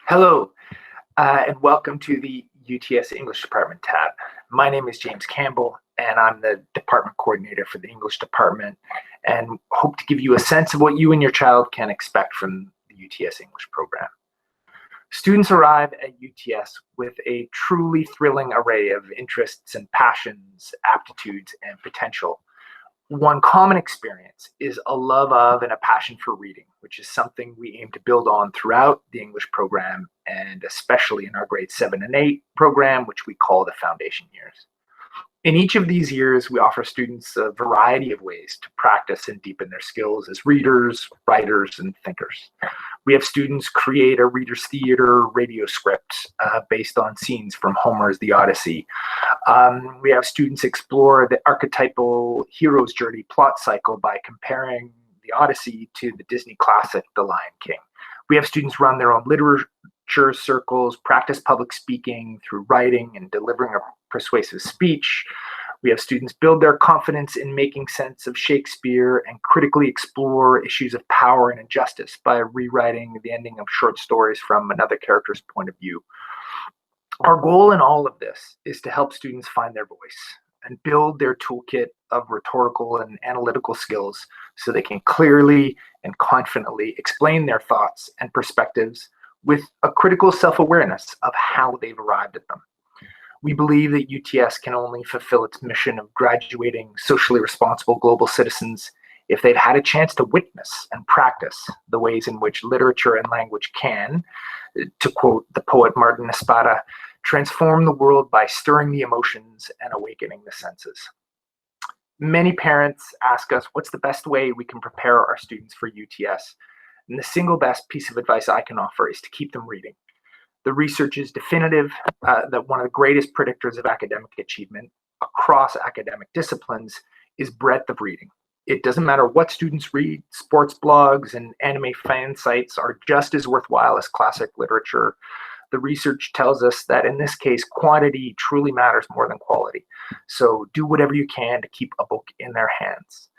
Hello, and welcome to the UTS English Department tab. My name is James Campbell, and I'm the department coordinator for the English department, and hope to give you a sense of what you and your child can expect from the UTS English program. Students arrive at UTS with a truly thrilling array of interests and passions, aptitudes, and potential. One common experience is a love of and a passion for reading, which is something we aim to build on throughout the English program, and especially in our grades 7 and 8 program, which we call the foundation years. In each of these years, we offer students a variety of ways to practice and deepen their skills as readers, writers, and thinkers. We have students create a reader's theater radio script based on scenes from Homer's The Odyssey. We have students explore the archetypal hero's journey plot cycle by comparing The Odyssey to the Disney classic, The Lion King. We have students run their own literature circles, practice public speaking through writing and delivering a persuasive speech. We have students build their confidence in making sense of Shakespeare and critically explore issues of power and injustice by rewriting the ending of short stories from another character's point of view. Our goal in all of this is to help students find their voice and build their toolkit of rhetorical and analytical skills so they can clearly and confidently explain their thoughts and perspectives with a critical self-awareness of how they've arrived at them. We believe that UTS can only fulfill its mission of graduating socially responsible global citizens if they've had a chance to witness and practice the ways in which literature and language can, to quote the poet Martin Espada, transform the world by stirring the emotions and awakening the senses. Many parents ask us what's the best way we can prepare our students for UTS, and the single best piece of advice I can offer is to keep them reading. The research is definitive that one of the greatest predictors of academic achievement across academic disciplines is breadth of reading. It doesn't matter what students read, sports blogs and anime fan sites are just as worthwhile as classic literature. The research tells us that in this case, quantity truly matters more than quality. So do whatever you can to keep a book in their hands.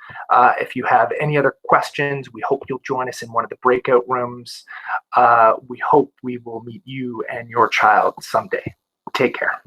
If you have any other questions, we hope you'll join us in one of the breakout rooms. We hope we will meet you and your child someday. Take care.